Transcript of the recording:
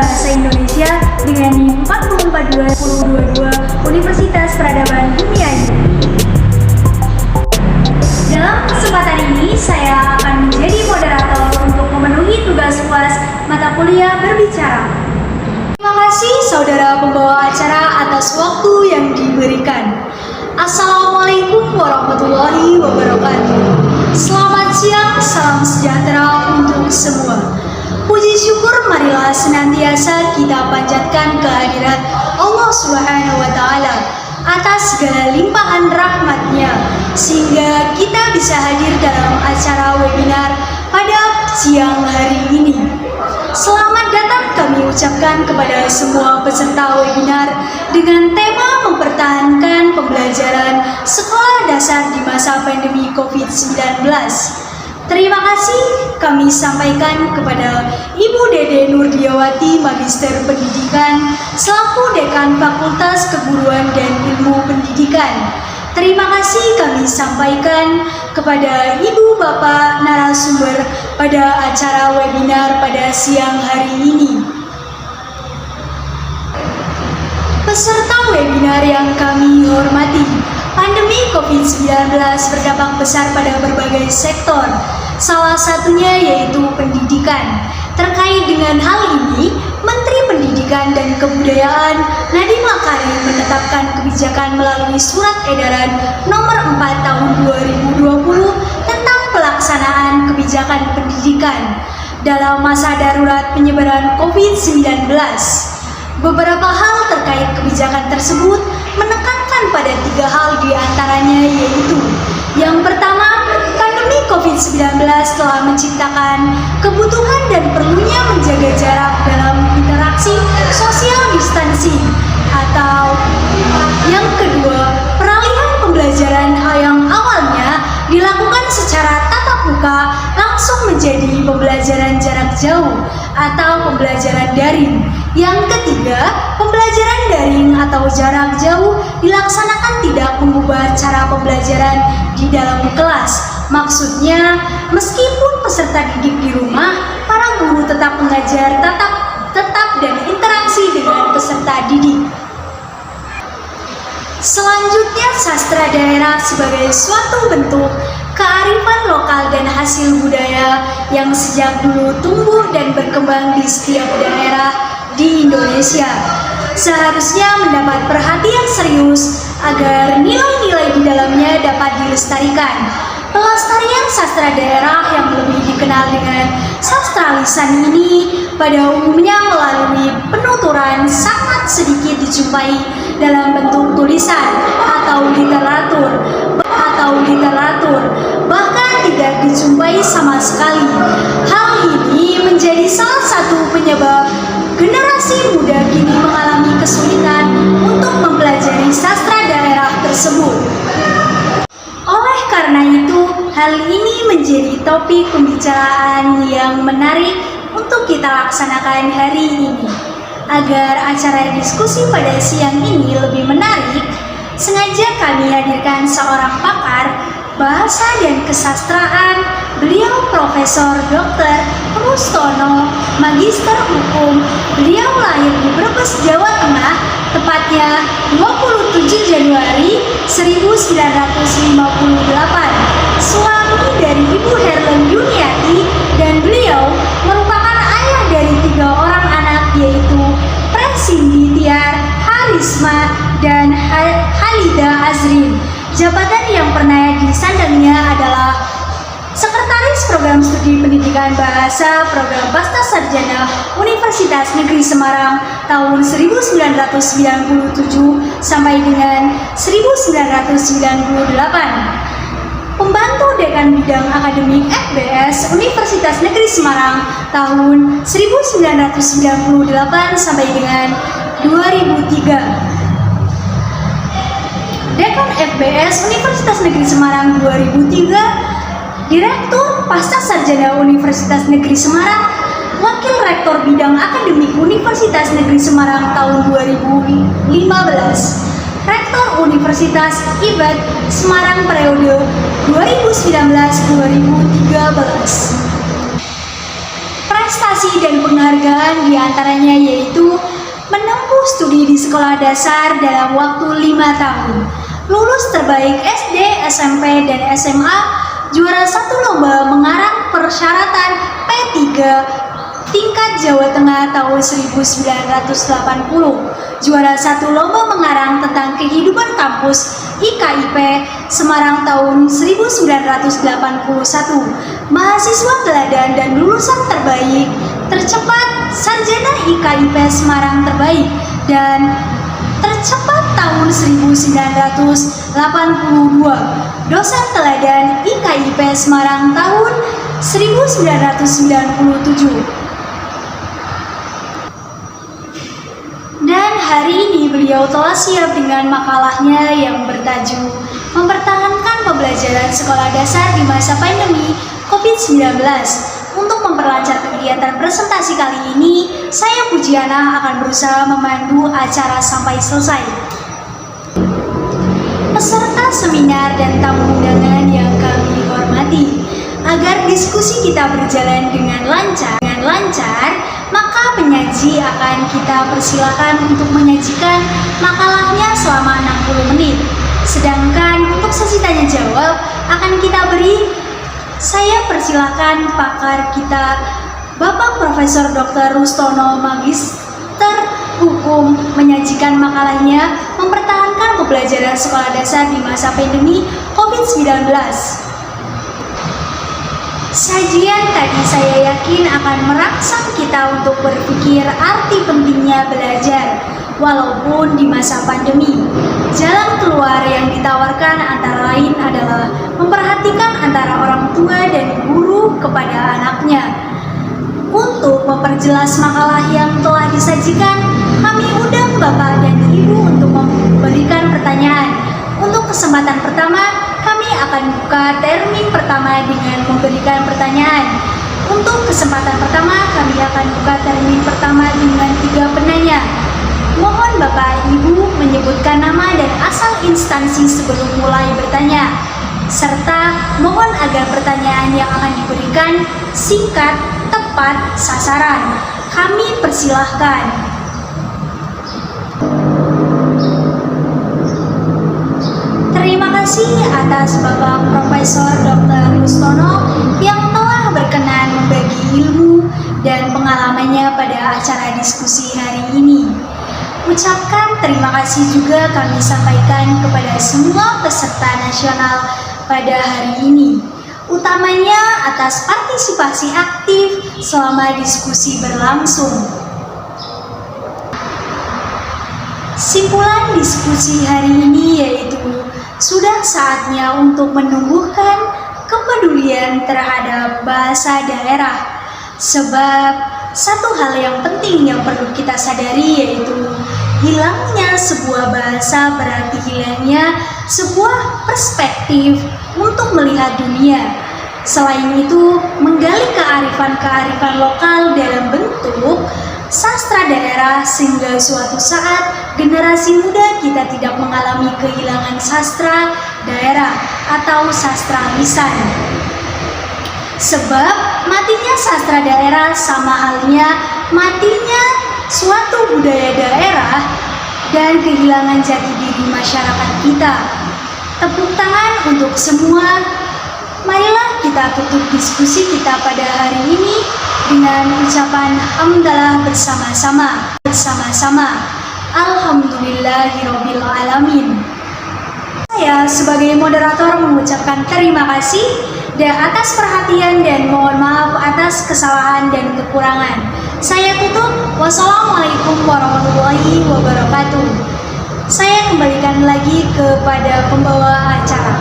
Bahasa Indonesia dengan NIM 4042-2022 Universitas Peradaban Uniayu. Dalam kesempatan ini, saya akan menjadi moderator untuk memenuhi tugas UAS mata kuliah berbicara. Terima kasih saudara pembawa acara atas waktu yang diberikan. Assalamualaikum warahmatullahi wabarakatuh. Selamat siang, salam sejahtera untuk semua. Puji syukur marilah senantiasa kita panjatkan kehadirat Allah Subhanahu wa Ta'ala atas segala limpahan rahmat-Nya, sehingga kita bisa hadir dalam acara webinar pada siang hari ini. Selamat datang kami ucapkan kepada semua peserta webinar dengan tema mempertahankan pembelajaran sekolah dasar di masa pandemi COVID-19. Terima kasih kami sampaikan kepada Ibu Dede Nurdiawati, Magister Pendidikan, selaku Dekan Fakultas Keguruan dan Ilmu Pendidikan. Terima kasih kami sampaikan kepada Ibu Bapak narasumber pada acara webinar pada siang hari ini. Peserta webinar yang kami hormati, pandemi COVID-19 berdampak besar pada berbagai sektor, salah satunya yaitu pendidikan. Terkait dengan hal ini, Menteri Pendidikan dan Kebudayaan Nadiem Makarim menetapkan kebijakan melalui Surat Edaran Nomor 4 Tahun 2020 tentang pelaksanaan kebijakan pendidikan dalam masa darurat penyebaran COVID-19. Beberapa hal terkait kebijakan tersebut menekankan pada 3 hal diantaranya, yaitu yang pertama, pandemi COVID-19 telah menciptakan kebutuhan dan perlunya menjaga jarak dalam interaksi social distancing, atau yang kedua, peralihan pembelajaran yang awalnya dilakukan secara tatap muka langsung menjadi pembelajaran jarak jauh atau pembelajaran daring. Yang ketiga, pembelajaran daring atau jarak jauh dilaksanakan tidak mengubah cara pembelajaran di dalam kelas. Maksudnya, meskipun peserta didik di rumah, para guru tetap mengajar tetap dan interaksi dengan peserta didik. Selanjutnya, sastra daerah sebagai suatu bentuk kearifan lokal dan hasil budaya yang sejak dulu tumbuh dan berkembang di setiap daerah di Indonesia, seharusnya mendapat perhatian serius agar nilai-nilai di dalamnya dapat dilestarikan. Pelestarian sastra daerah yang lebih dikenal dengan sastra lisan ini pada umumnya melalui penuturan sangat sedikit dijumpai dalam bentuk tulisan atau literatur, bahkan tidak dijumpai sama sekali. Hal ini menjadi salah satu penyebab generasi muda kini mengalami kesulitan untuk mempelajari sastra daerah tersebut. Oleh karena itu, hal ini menjadi topik pembicaraan yang menarik untuk kita laksanakan hari ini. Agar acara diskusi pada siang ini lebih menarik, sengaja kami hadirkan seorang pakar bahasa dan kesastraan. Beliau Profesor Dr. Rustono, Magister Hukum. Beliau lahir di Brebes, Jawa Tengah, tepatnya 27 Januari 1958. Suami dari Ibu Herlen Yuniati, dan beliau merupakan ayah dari 3 orang anak, yaitu Presindi Tiar, Harisma, dan Halida Azrin. Jabatan yang pernah disandangnya adalah Sekretaris Program Studi Pendidikan Bahasa Program Pasca Sarjana Universitas Negeri Semarang tahun 1997 sampai dengan 1998. Pembantu Dekan Bidang Akademik FBS Universitas Negeri Semarang tahun 1998 sampai dengan 2003. Dekan FBS Universitas Negeri Semarang 2003, Direktur Pasca Sarjana Universitas Negeri Semarang, Wakil Rektor Bidang Akademik Universitas Negeri Semarang tahun 2015, Rektor Universitas IBAD Semarang periode 2019-2013. Prestasi prestasi dan penghargaan diantaranya yaitu menempuh studi di sekolah dasar dalam waktu 5 tahun, lulus terbaik SD, SMP, dan SMA, juara 1 lomba mengarang persyaratan P3 tingkat Jawa Tengah tahun 1980, juara 1 lomba mengarang tentang kehidupan kampus IKIP Semarang tahun 1981, mahasiswa teladan dan lulusan terbaik tercepat sarjana IKIP Semarang terbaik, dan tercepat tahun 1982, dosen teladan IKIP Semarang tahun 1997. Dan hari ini beliau telah siap dengan makalahnya yang bertajuk Mempertahankan Pembelajaran Sekolah Dasar di Masa Pandemi COVID-19. Untuk memperlancar kegiatan presentasi kali ini, saya Pujiana akan berusaha memandu acara sampai selesai. Peserta seminar dan tamu undangan yang kami hormati, agar diskusi kita berjalan dengan lancar, maka penyaji akan kita persilakan untuk menyajikan makalahnya selama 60 menit. Sedangkan untuk sesi tanya jawab akan kita beri, saya persilakan pakar kita Bapak Profesor Dr. Rustono, Magister Hukum, menyajikan makalahnya Mempertahankan Pembelajaran Sekolah Dasar di Masa Pandemi COVID-19. Sajian tadi saya yakin akan merangsang kita untuk berpikir arti pentingnya belajar walaupun di masa pandemi. Jalan keluar yang ditawarkan antara lain adalah memperhatikan antara orang tua dan guru kepada anaknya. Untuk memperjelas makalah yang telah disajikan, kami undang Bapak dan Ibu untuk memberikan pertanyaan. Untuk kesempatan pertama, kami akan buka termin pertama dengan memberikan pertanyaan. Untuk kesempatan pertama, kami akan buka termin pertama dengan 3 penanya. Mohon Bapak Ibu menyebutkan nama dan asal instansi sebelum mulai bertanya, serta mohon agar pertanyaan yang akan diberikan singkat, tepat sasaran. Kami persilahkan. Terima kasih atas Bapak Profesor Dr. Rustono yang telah berkenan membagi ilmu dan pengalamannya pada acara diskusi hari ini. Ucapkan terima kasih juga kami sampaikan kepada semua peserta nasional pada hari ini, utamanya atas partisipasi aktif selama diskusi berlangsung. Simpulan diskusi hari ini yaitu sudah saatnya untuk menumbuhkan kepedulian terhadap bahasa daerah, sebab satu hal yang penting yang perlu kita sadari yaitu hilangnya sebuah bahasa berarti hilangnya sebuah perspektif untuk melihat dunia. Selain itu, menggali kearifan-kearifan lokal dalam bentuk sastra daerah sehingga suatu saat generasi muda kita tidak mengalami kehilangan sastra daerah atau sastra lisan. Sebab matinya sastra daerah sama halnya matinya suatu budaya daerah dan kehilangan jati diri masyarakat kita. Tepuk tangan untuk semua. Marilah kita tutup diskusi kita pada hari ini dengan ucapan hamdalah bersama-sama. Alhamdulillahirabbil alamin. Saya sebagai moderator mengucapkan terima kasih dan atas perhatian dan mohon maaf atas kesalahan dan kekurangan. Saya tutup. Wassalamualaikum warahmatullahi wabarakatuh. Saya kembalikan lagi kepada pembawa acara.